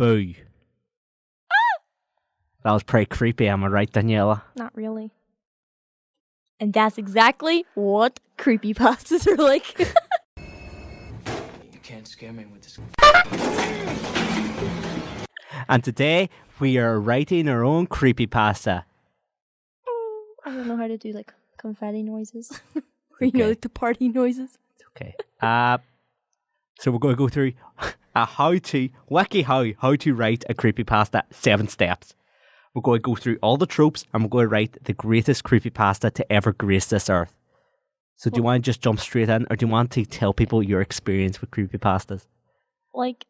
Boo. That was pretty creepy, am I right, Daniela? Not really. And that's exactly what creepypastas are like. You can't scare me with this. And today, we are writing our own creepypasta. I don't know how to do like confetti noises. Or you know, like the party noises. Okay. So we're going to go through a how to write a creepypasta, 7 steps. We're going to go through all the tropes and we're going to write the greatest creepypasta to ever grace this earth. So do you want to just jump straight in, or do you want to tell people your experience with creepypastas? Like,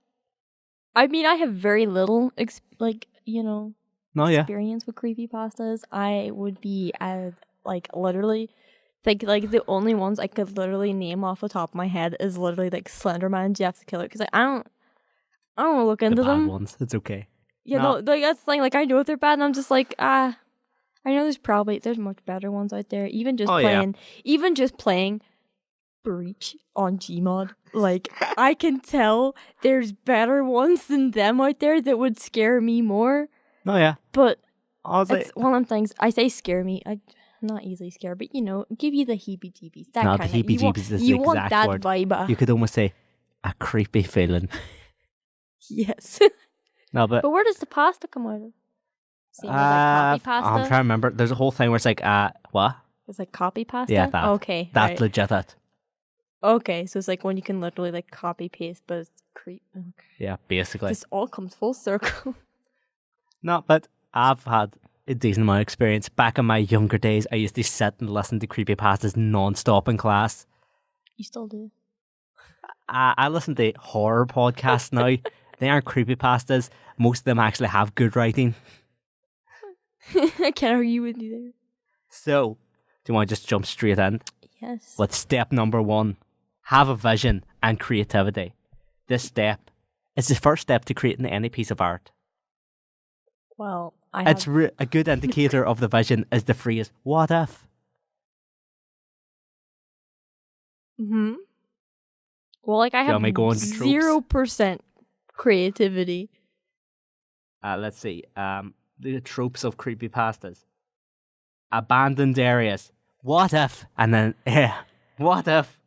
I mean, I have very little, experience with creepypastas. I would be literally, like the only ones I could literally name off the top of my head is literally like Slenderman, Jeff the Killer, because I don't want to look into them. The bad ones, it's okay. Yeah, no, like that's the thing. Like I know if they're bad, and I'm just like, I know there's much better ones out there. Even just playing Breach on Gmod, like I can tell there's better ones than them out there that would scare me more. Oh yeah, but it's one of them things. I say scare me. I'm not easily scared, but give you the heebie-jeebies. That kind of heebie-jeebies is the exact word. You want that vibe. You could almost say a creepy feeling. Yes. No, but where does the pasta come out of? Same as like copy pasta? I'm trying to remember. There's a whole thing where it's like, what? It's like copy pasta? Yeah, that. Okay. That's right. legit it. Okay, so it's like when you can literally like copy paste, but it's creep. Okay. Yeah, basically. This all comes full circle. No, but I've had a decent amount of experience. Back in my younger days, I used to sit and listen to creepypastas non-stop in class. You still do? I listen to horror podcasts now. They aren't creepypastas. Most of them actually have good writing. I can't argue with you there. So, do you want to just jump straight in? Yes. What's step number 1? Have a vision and creativity. This step is the first step to creating any piece of art. Well, a good indicator of the vision is the phrase, what if? Mm-hmm. Well, like I have 0% creativity. Let's see. The tropes of creepypastas. Abandoned areas. What if? And then, what if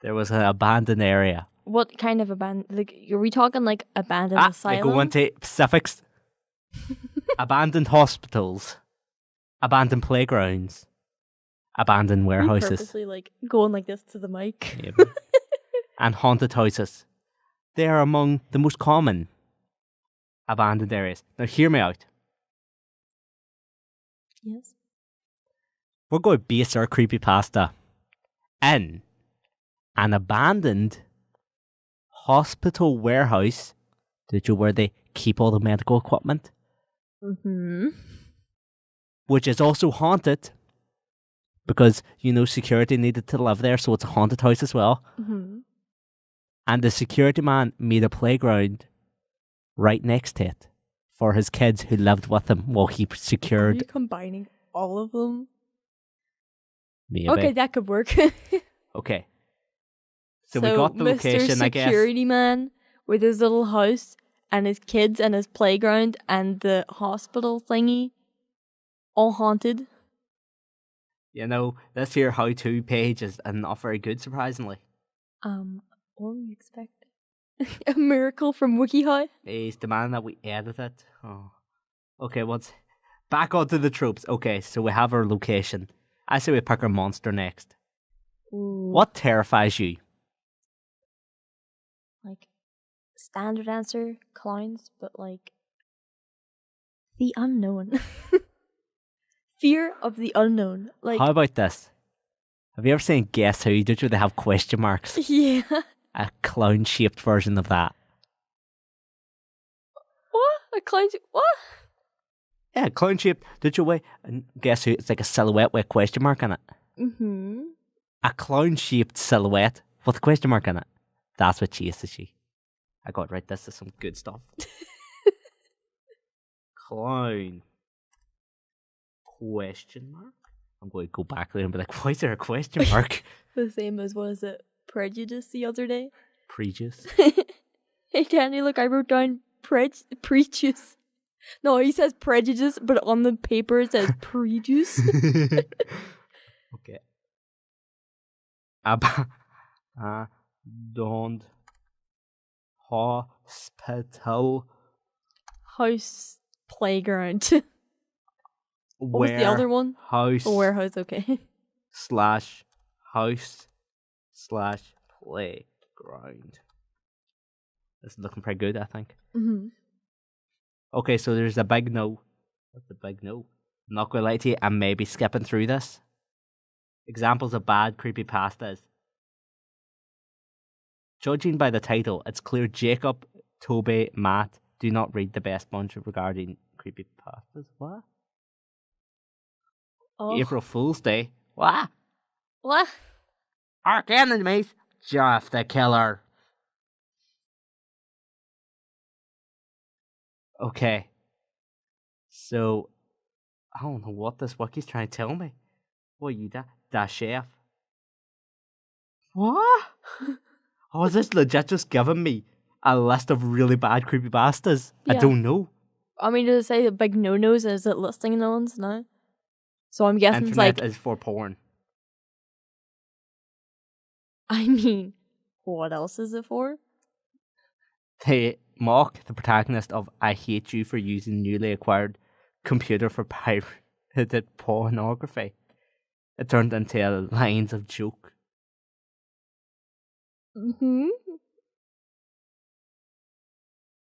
there was an abandoned area? What kind of abandoned? Like, are we talking like abandoned asylum? Go into specifics. Abandoned hospitals. Abandoned playgrounds. Abandoned warehouses. Purposely like going like this to the mic. Yeah, and haunted houses. They are among the most common abandoned areas. Now, hear me out. Yes. We're going to base our creepypasta in an abandoned hospital warehouse. Did you where they keep all the medical equipment? Mm-hmm. Which is also haunted because, security needed to live there, so it's a haunted house as well. Mm-hmm. And the security man made a playground right next to it for his kids who lived with him while he secured. Are you combining all of them? Maybe. Okay, that could work. Okay. So we got the location, I guess. Security man with his little house and his kids and his playground and the hospital thingy all haunted. This here how-to page is not very good, surprisingly. What do you expect? A miracle from WikiHow? He's demanding that we edit it. Oh. Okay, back onto the tropes. Okay, so we have our location. I say we pick our monster next. Ooh. What terrifies you? Like, standard answer, clowns, but like, the unknown. Fear of the unknown. Like, how about this? Have you ever seen Guess Who? Did you? They have question marks. Yeah. A clown-shaped version of that. What? A clown? What? Yeah, clown-shaped. Did you wait? And Guess Who? It's like a silhouette with a question mark in it. Mm-hmm. A clown-shaped silhouette with a question mark in it. That's what she is, she. I got right. This is some good stuff. Clown. Question mark? I'm going to go back there and be like, why is there a question mark? The same as, what is it? Prejudice the other day. Prejudice. Hey Danny, look, I wrote down prejudice. No, he says prejudice, but on the paper it says prejudice. Okay. Don't hospital. House playground. What was the other one? House. Oh, warehouse, okay. /house/playground. This is looking pretty good, I think. Mm-hmm. Okay, so there's a big no. What's the big no? I'm not going to lie to you, I'm maybe skipping through this. Examples of bad creepypastas. Judging by the title, it's clear Jacob, Toby, Matt do not read the best bunch regarding creepypastas. What? Oh. April Fool's Day. What? What? Arch enemies, Jeff the Killer. Okay. So, I don't know what this wiki's trying to tell me. What are you, that chef? What? Oh, is this legit just giving me a list of really bad creepypastas? Yeah. I don't know. I mean, does it say the big no-nos? Is it listing the ones? No. So I'm guessing Internet it's like... is for porn. I mean, what else is it for? They mock the protagonist of I Hate You for using newly acquired computer for pirated pornography. It turned into lines of joke. Mm-hmm.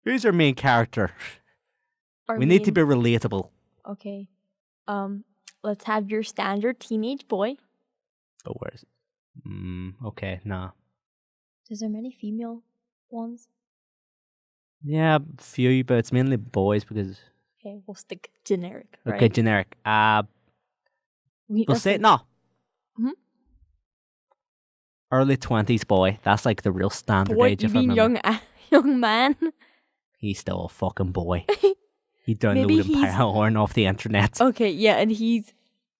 Who's our main character? We need to be relatable. Okay. Let's have your standard teenage boy. Oh, where is it? Okay, nah. Is there many female ones? Yeah, few, but it's mainly boys because... Okay, we'll stick generic, right? Okay, generic. We'll say no. Mm-hmm. Early 20s boy. That's like the real standard Boy, age. you mean young man? He's still a fucking boy. He Maybe downloaded porn off the internet. Okay, yeah, and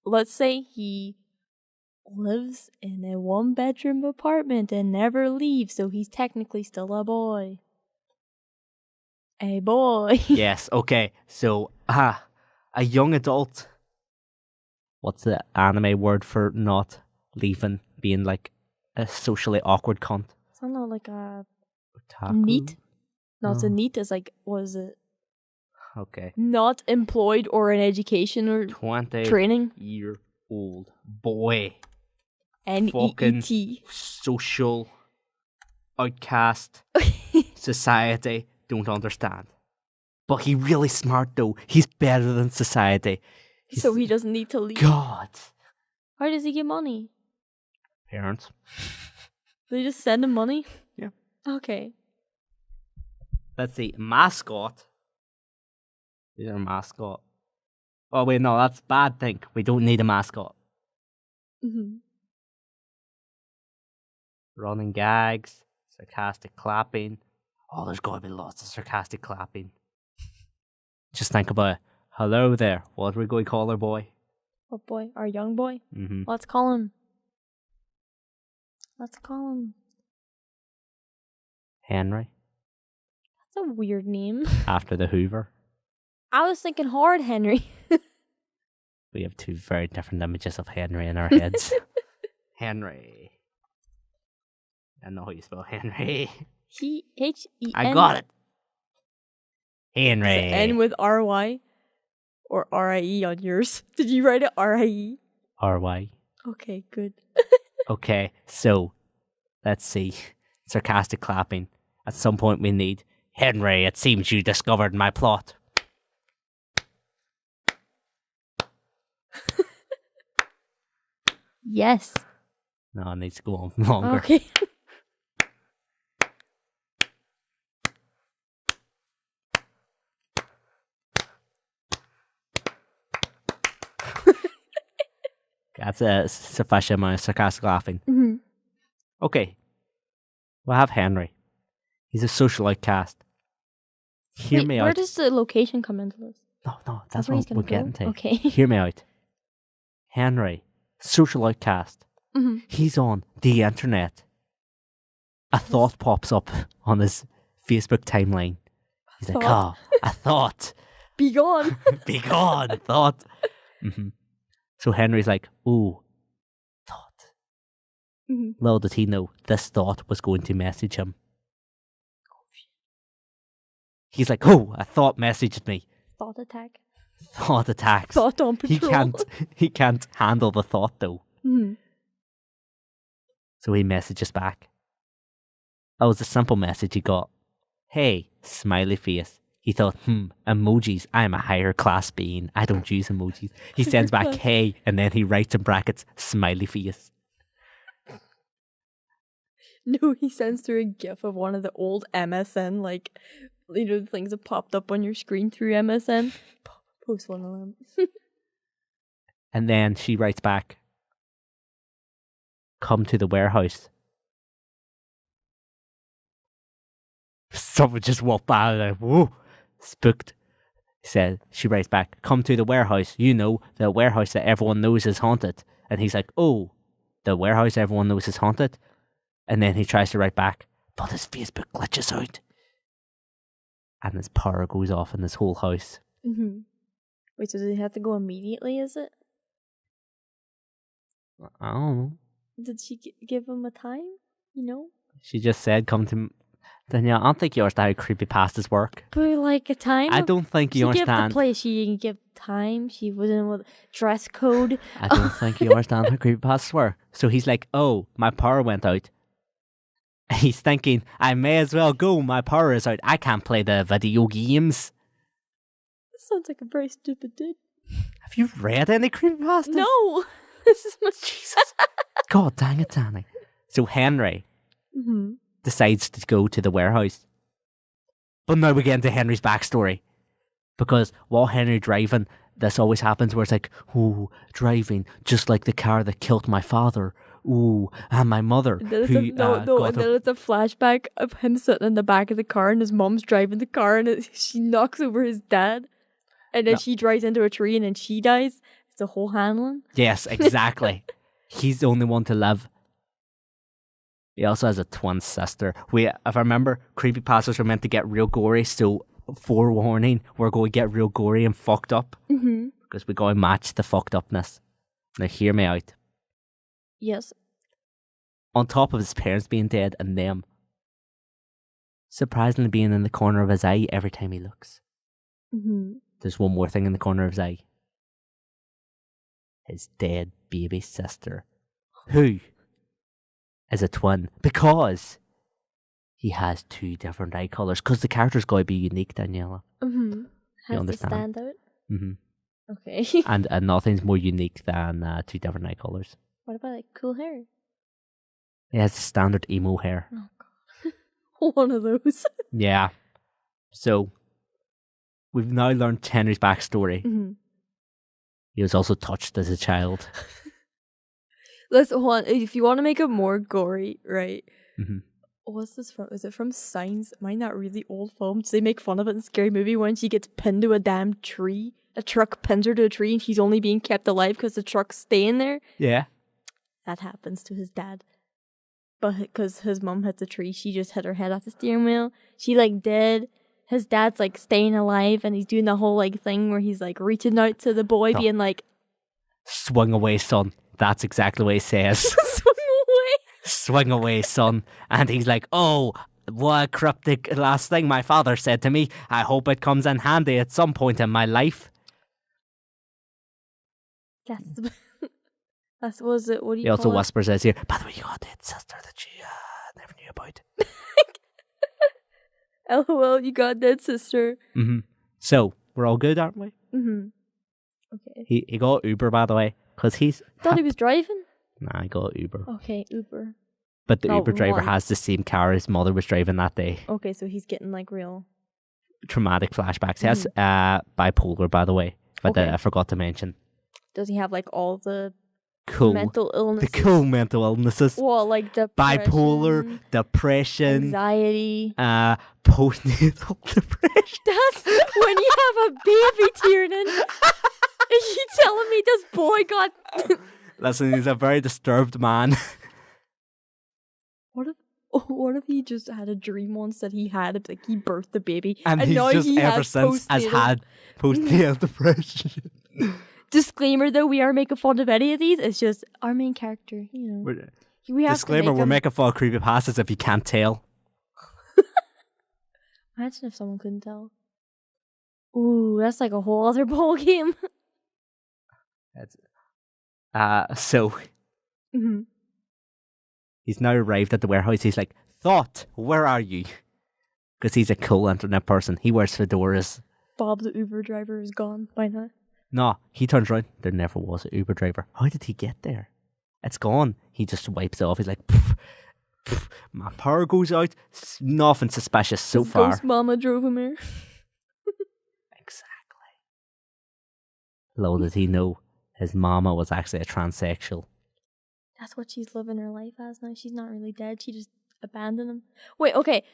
let's say he lives in a 1-bedroom apartment and never leaves, so he's technically still a boy. A boy. Yes, okay. So, a young adult. What's the anime word for not leaving? Being like a socially awkward cunt. It's not like a Otaku? neat. No, it's a neat is like, what is it? Okay. Not employed or in education or 20 training. year old boy. Fucking Fucking social outcast. Society don't understand. But he really smart though. He's better than society. So he doesn't need to leave. God. How does he get money? Parents. They just send him money? Yeah. Okay. Let's see. Mascot. Is there a mascot? Oh wait, no, that's a bad thing. We don't need a mascot. Mm-hmm. Running gags. Sarcastic clapping. Oh, there's got to be lots of sarcastic clapping. Just think about it. Hello there. What are we going to call our boy? What boy? Our young boy? Mm-hmm. Let's call him. Henry. That's a weird name. After the Hoover. I was thinking Hard Henry. We have two very different images of Henry in our heads. Henry. I know how you spell Henry. H-E-N. I got it. Henry. Does it end with R-Y or R-I-E on yours? Did you write it R-I-E? R-Y. Okay, good. Okay, so let's see. Sarcastic clapping. At some point we need Henry, it seems you discovered my plot. Yes. No, it needs to go on longer. Okay. That's a sufficient amount of sarcastic laughing. Mm-hmm. Okay. We'll have Henry. He's a social outcast. Hear me out. Where does the location come into this? No, that's what we're getting to. Okay. Hear me out. Henry, social outcast. Mm-hmm. He's on the internet. A thought pops up on his Facebook timeline. He's like, oh, I thought. Be gone. Be gone, thought. So Henry's like, ooh, thought. Little did he know, this thought was going to message him. He's like, oh, a thought messaged me. Thought attack. Thought attacks. Thought on patrol. He can't handle the thought though. So he messages back. That was a simple message he got. Hey, smiley face. He thought, emojis, I'm a higher class being. I don't use emojis. He sends back, hey, and then he writes in brackets, smiley face. No, he sends through a gif of one of the old MSN, like, you know, the things that popped up on your screen through MSN. Post one of them. And then she writes back, come to the warehouse. Someone just walked by, like, whoa, spooked. She writes back, come to the warehouse. You know, the warehouse that everyone knows is haunted. And he's like, oh, the warehouse everyone knows is haunted? And then he tries to write back, but his Facebook glitches out. And his power goes off in this whole house. Wait, so does he have to go immediately, is it? I don't know. Did she give him a time? You know? She just said, come to... Danielle, I don't think you understand how creepypastas work. But like a time? I don't think you understand. She gave the place. She didn't give time. She wasn't with dress code. I don't think you understand how creepypastas work. So he's like, oh, my power went out. He's thinking, I may as well go. My power is out. I can't play the video games. This sounds like a very stupid dude. Have you read any creepypastas? No. This is my Jesus. God dang it, Dani. So Henry decides to go to the warehouse. But now we get into Henry's backstory. Because while Henry driving, this always happens where it's like, ooh, driving, just like the car that killed my father. Ooh, and my mother. And then it's a flashback of him sitting in the back of the car and his mom's driving the car and she knocks over his dad. And then she drives into a tree and then she dies. It's a whole handling. Yes, exactly. He's the only one to live. He also has a twin sister. If I remember, creepypastas are meant to get real gory, so forewarning, we're going to get real gory and fucked up. Because we're going to match the fucked upness. Now hear me out. Yes. On top of his parents being dead and them surprisingly being in the corner of his eye every time he looks. There's one more thing in the corner of his eye. His dead baby sister. Who is a twin. Because he has two different eye colours. Because the character's got to be unique, Daniela. You understand? Stand out? Okay. and nothing's more unique than two different eye colours. What about like cool hair? He has standard emo hair. Oh god. One of those. Yeah. So, we've now learned Henry's backstory. He was also touched as a child. Listen, hold on. If you want to make it more gory, right? What's this from? Is it from Signs? Am I not really old films? They make fun of it in Scary Movie when she gets pinned to a damn tree. A truck pins her to a tree and she's only being kept alive because the truck's staying there. Yeah. That happens to his dad. But because his mom hit the tree, she just hit her head off the steering wheel. She like dead. His dad's like staying alive and he's doing the whole like thing where he's like reaching out to the boy being like, swing away, son. That's exactly what he says. Swing away. Swing away, son. And he's like, oh, what a cryptic last thing my father said to me. I hope it comes in handy at some point in my life. That's was it. What do you? He also whispers as here. By the way, you got a dead sister that you never knew about. LOL, you got a dead sister. So we're all good, aren't we? Okay. He got Uber, by the way, because he's. Thought he was driving. Nah, he got Uber. Okay, Uber. But the Uber driver has the same car his mother was driving that day. Okay, so he's getting like real traumatic flashbacks. He has bipolar, by the way. But I forgot to mention. Does he have like all the mental illnesses? The cool mental illnesses. Well, like bipolar, depression, anxiety, postnatal depression. That's when you have a baby, Tiarnan. Is you telling me this boy got? Listen, he's a very disturbed man. Oh, what if he just had a dream once that he had it, like he birthed the baby, and he's now just he ever since has had postnatal depression. Disclaimer though, we are making fun of any of these. It's just our main character, you know. We have Disclaimer: we're making fun of creepypastas if you can't tell. Imagine if someone couldn't tell. Ooh, that's like a whole other ball game. So he's now arrived at the warehouse. He's like, Thought, where are you? Because he's a cool internet person. He wears fedoras. Bob the Uber driver is gone by now. No, he turns around. There never was an Uber driver. How did he get there? It's gone. He just wipes it off. He's like, pff, pff, my power goes out. Nothing suspicious so His far. ghost mama drove him here. Exactly. Little did he know his mama was actually a transsexual. That's what she's living her life as now. She's not really dead. She just abandoned him. Wait, okay.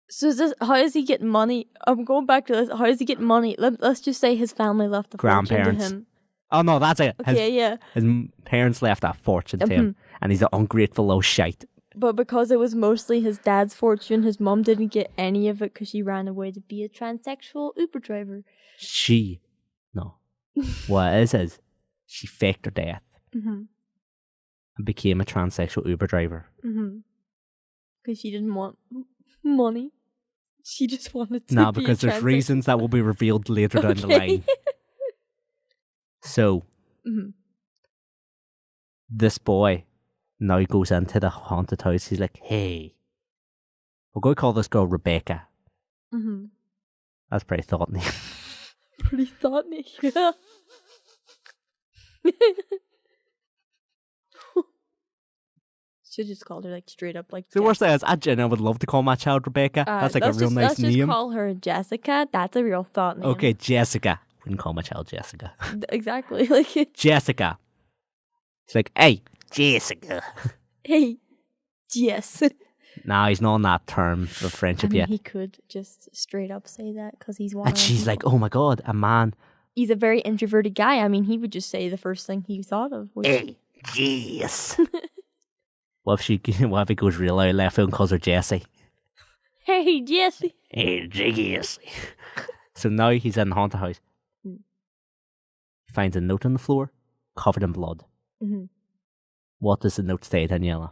So is this, how does he get money? I'm going back to this. How does he get money? Let's just say his family left the fortune to him. Oh no, that's it. Okay, his parents left that fortune to him, and he's an ungrateful little shite. But because it was mostly his dad's fortune, his mum didn't get any of it because she ran away to be a transsexual Uber driver. What it is she faked her death and became a transsexual Uber driver. Because she didn't want money. She just wanted to be because there's reasons that will be revealed later down the line. So, this boy now goes into the haunted house. He's like, hey, we're going to call this girl Rebecca. That's pretty thought name. Pretty thought name, yeah. Should just called her like straight up like. The worst thing is, I would love to call my child Rebecca. That's like a real nice name. Let's just call her Jessica. That's a real thought name. Okay, Jessica. Wouldn't call my child Jessica. Exactly, like Jessica. It's like, hey, Jessica. Hey, Jess. Nah, he's not on that term of friendship yet. He could just straight up say that because he's one. And she's like, oh my god, a man. He's a very introverted guy. I mean, he would just say the first thing he thought of. Hey, Jess. What if he goes real out left field and calls her Jessie? Hey, Jessie. Hey, Jessie. So now he's in the haunted house. He finds a note on the floor, covered in blood. What does the note say, Daniela?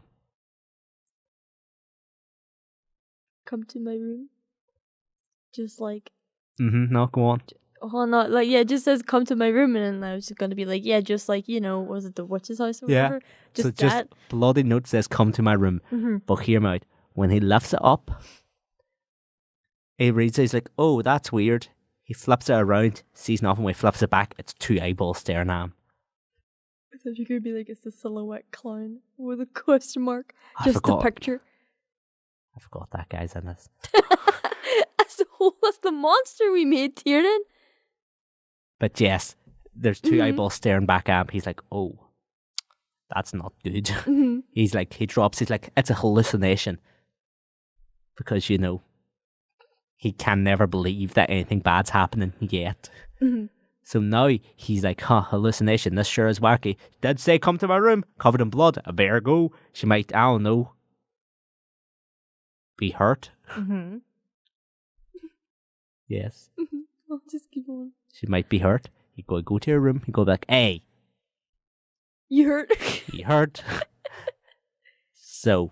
Come to my room. Just like. No, go on. Oh, no, like, yeah, it just says come to my room, and then I was just going to be like, yeah, just like, you know, was it the witch's house or whatever? Just so that. Just bloody note says come to my room. But hear me out. When he lifts it up, he reads it, he's like, oh, that's weird. He flips it around, sees nothing, when he flips it back, it's two eyeballs staring at him. I thought you could be like, it's a silhouette clown with a question mark. I Just forgot. the picture. I forgot that guy's in this. That's the monster we made, Tiarnan. But yes, there's two eyeballs staring back at him. He's like, oh, that's not good. He's like, he's like, it's a hallucination. Because, you know, he can never believe that anything bad's happening yet. So now he's like, hallucination, this sure is wacky. Did say come to my room, covered in blood. I better go. She might, I don't know, be hurt. Yes. I'll just keep on. She might be hurt. You go to her room, you go back, hey. You hurt? You hurt. So,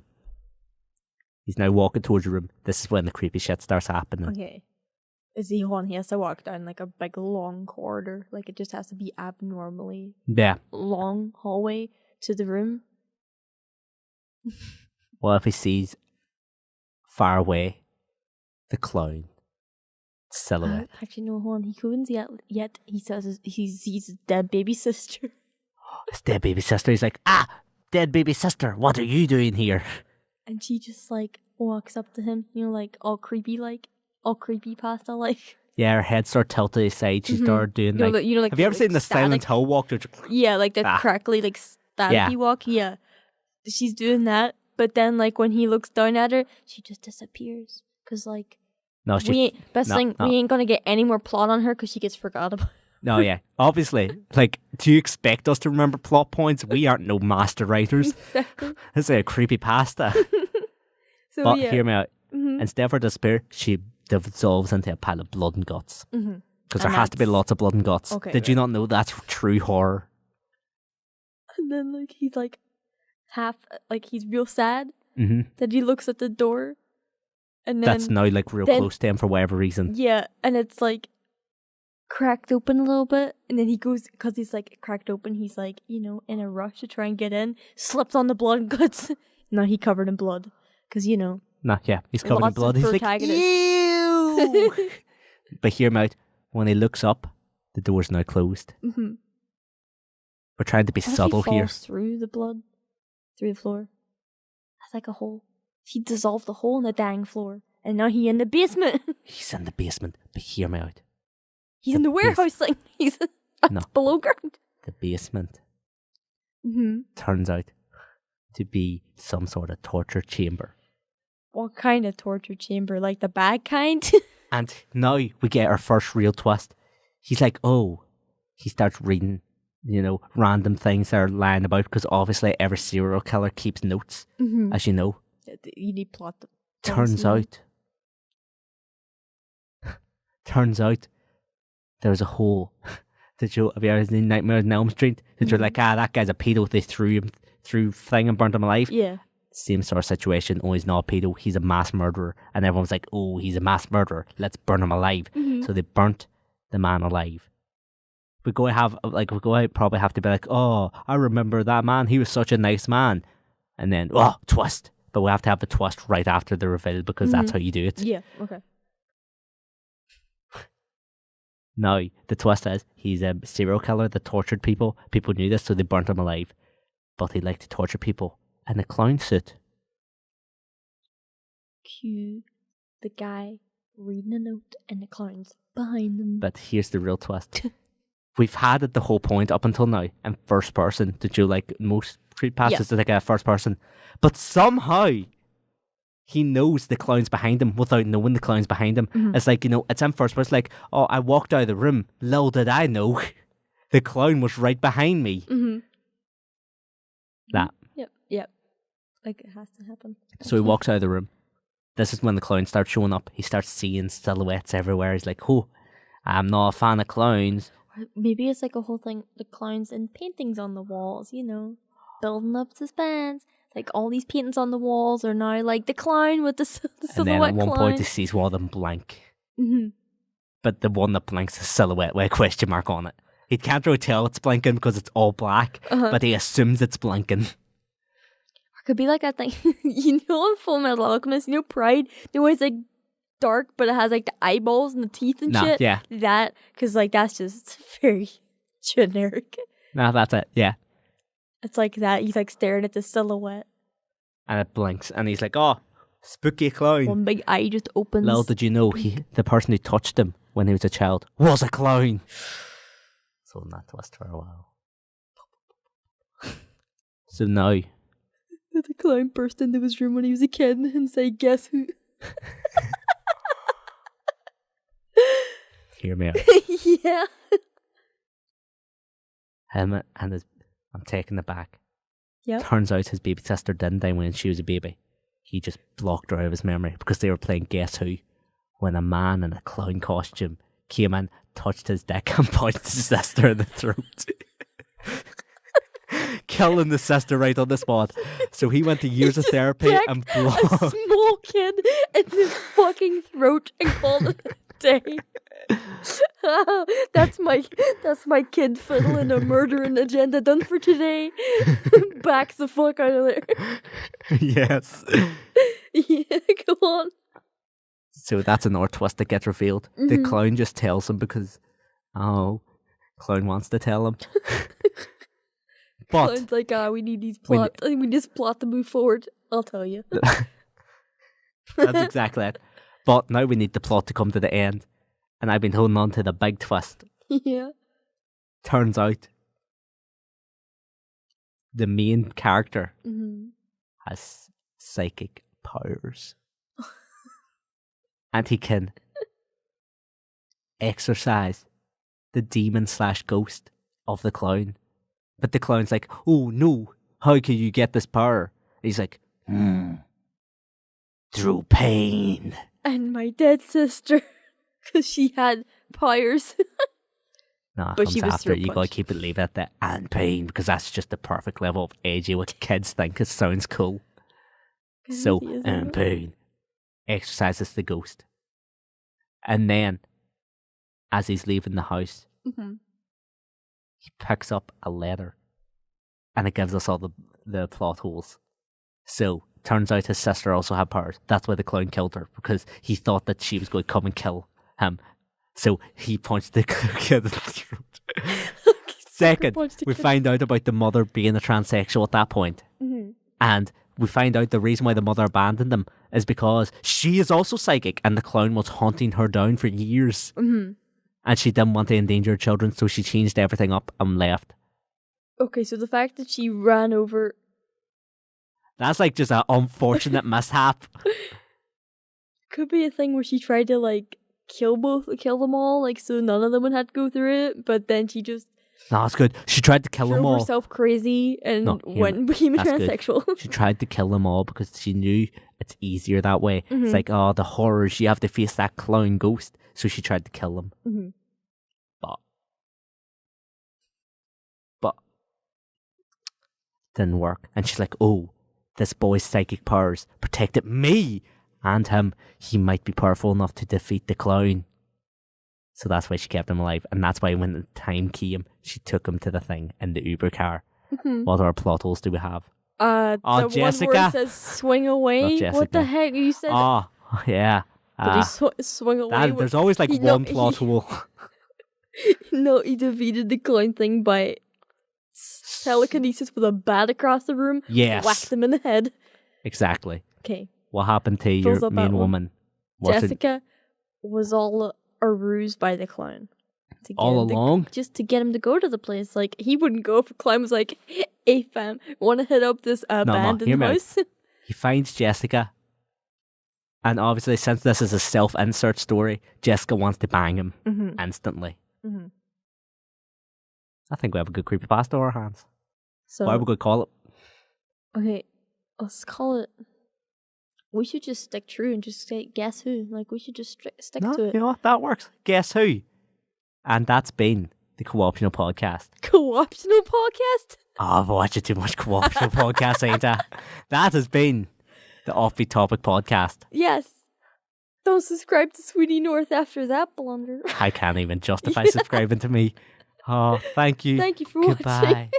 he's now walking towards your room. This is when the creepy shit starts happening. Okay. Is he on? He has to walk down like a big long corridor. Like it just has to be abnormally long hallway to the room. What if he sees far away the clown silhouette? Actually, no, hold on. He couldn't see yet. He says he sees his dead baby sister. His dead baby sister. He's like, dead baby sister, what are you doing here? And she just like walks up to him, you know, like all creepypasta like. Yeah, her head started tilted aside. She started doing like, have you ever seen the Silent Hill walk? Yeah, like the crackly, like staticky walk. Yeah, she's doing that. But then, like when he looks down at her, she just disappears. Cause like, we ain't gonna get any more plot on her because she gets forgot about. No, yeah, obviously. Like, do you expect us to remember plot points? We aren't no master writers. Exactly. This is a creepypasta. So But yeah. hear me out. Mm-hmm. Instead of her despair, she dissolves into a pile of blood and guts. Mm-hmm. Because there has to be lots of blood and guts. Okay, Did you right. not know that's true horror? And then like he's like half like he's real sad Mm-hmm. that he looks at the door, and then That's now like real close to him for whatever reason. yeah, and it's like cracked open a little bit, and then he goes because he's like cracked open. He's like in a rush to try and get in, slips on the blood and guts. Now he covered in blood because Nah, yeah, he's covered in lots blood. of He's like, protagonists. ew. But hear me out. When he looks up, the door's now closed. Mm-hmm. We're trying to be What subtle if he here. falls through the blood, through the floor? That's like a hole. He dissolved the hole in the dang floor, and now he in the basement. He's in the basement, but hear me out. He's in the warehouse thing. He's No. below ground. The basement Mm-hmm. turns out to be some sort of torture chamber. What kind of torture chamber? Like the bad kind? And now we get our first real twist. He's like, oh, he starts reading, random things that are lying about because obviously every serial killer keeps notes, Mm-hmm. as you know. You need plot. Turns out there's a hole. Did you have you ever seen Nightmare on Elm Street? Did you're like, that guy's a pedo, they threw him through thing and burnt him alive? Yeah. Same sort of situation, only he's not a pedo, he's a mass murderer. And everyone's like, oh, he's a mass murderer, let's burn him alive. Mm-hmm. So they burnt the man alive. We're going to probably have to be like, oh, I remember that man, he was such a nice man. And then, twist. But we have to have the twist right after the reveal because that's how you do it. Yeah. Okay. Now, the twist is he's a serial killer that tortured people. People knew this, so they burnt him alive. But he liked to torture people. And the clown suit. Cue the guy reading a note and the clowns behind them. But here's the real twist. We've had it the whole point up until now in first person. Did you like most creepypastas is like a first person? But somehow he knows the clown's behind him without knowing the clown's behind him. Mm-hmm. It's like, it's in first person. Like, oh, I walked out of the room. Little did I know the clown was right behind me. Mm-hmm. That. Yep. Like it has to happen. So he walks out of the room. This is when the clown starts showing up. He starts seeing silhouettes everywhere. He's like, oh, I'm not a fan of clowns. Or maybe it's like a whole thing, the clowns and paintings on the walls, building up suspense. Like all these paintings on the walls are now like the clown with the silhouette And then at one clown. point he sees one of them blank. Mm-hmm. But the one that blinks is a silhouette with a question mark on it. He can't really tell it's blinking because it's all black, but he assumes it's blinking. Or it could be like that thing, in Full Metal Alchemist, Pride, it's like dark, but it has like the eyeballs and the teeth and shit. Yeah. That, because like that's just very generic. Nah, that's it, yeah. It's like that, he's like staring at the silhouette. And it blinks, and he's like, oh, spooky clown. One big eye just opens. Little did you know, the person who touched him when he was a child was a clown. So that twist for a while. So now, The clown burst into his room when he was a kid and say, guess who? hear me out. Yeah. Him and his, I'm taking it back. Yep. Turns out his baby sister didn't die when she was a baby. He just blocked her out of his memory because they were playing Guess Who when a man in a clown costume came in, touched his dick and punched his sister in the throat. Killing the sister right on the spot. So he went to years of therapy and a blocked. small kid in his fucking throat and called it a day. That's my kid fiddling a murdering agenda done for today. Back the fuck out of there. Yes. Yeah, go on. So that's another twist that gets revealed. The clown just tells him because, clown wants to tell him. But Clown's like, we need these plot. We need this plot to move forward. I'll tell you. that's exactly it. But now we need the plot to come to the end. And I've been holding on to the big twist. Yeah. Turns out the main character has psychic powers. And he can exorcise the demon / ghost of the clown. But the clown's like, oh no, how can you get this power? And he's like, through pain. And my dead sister, because she had powers. No, it But comes she was after. You throat gotta punched. keep it leave it at the and pain because that's just the perfect level of AJ what kids think it sounds cool. So Crazy, isn't and it? pain exercises the ghost, and then as he's leaving the house, Mhm. he picks up a letter, and it gives us all the plot holes. So turns out his sister also had powers. That's why the clown killed her because he thought that she was going to come and kill him. So he punched the kid in the throat. Second, Punched the we kid. find out about the mother being a transsexual at that point. Mhm. And we find out the reason why the mother abandoned them is because she is also psychic and the clown was haunting her down for years. Mhm. And she didn't want to endanger children, so she changed everything up and left. Okay, so the fact that she ran over. That's like just an unfortunate mishap. Could be a thing where she tried to like kill them all, like so none of them would have to go through it, but then she just No, it's good. She tried to kill them drove all. herself crazy and No, hear went me. and became a That's good. transsexual. She tried to kill them all because she knew it's easier that way. Mhm. It's like, oh, the horrors, you have to face that clown ghost. So she tried to kill them. Mhm. But didn't work. And she's like, oh, this boy's psychic powers protected me and him. He might be powerful enough to defeat the clown. So that's why she kept him alive. And that's why when the time came, she took him to the thing in the Uber car. Mhm. What other plot holes do we have? The one where Jessica. it says swing away. Not What the Jessica. heck? You said Oh, yeah. but he swung away. with- There's always like he- one no, plot he- hole. No, he defeated the clown thing by telekinesis with a bat across the room. Yes. Whacked him in the head. Exactly. Okay. What happened to Fills your up that main one. woman? What's it- Jessica was all a ruse by the clown. To get all him to- along? just to get him to go to the place. Like, he wouldn't go if a clown was like, hey fam, want to hit up this hear abandoned me out. house? He finds Jessica. And obviously, since this is a self-insert story, Jessica wants to bang him Mhm. instantly. Mhm. I think we have a good creepypasta on our hands. So, What are we going to call it? okay, let's call it. We should just stick true and just say, guess who? Like, we should just stick No, to it. you know what? That works. Guess who? And that's been the Co-optional Podcast. Co-optional podcast? Oh, I've watched too much Co-optional Podcast, ain't I? That has been the Offbeat Topic Podcast. Yes. Don't subscribe to Sweetie North after that blunder. I can't even justify subscribing to me. Oh, thank you. Thank you for Goodbye. watching.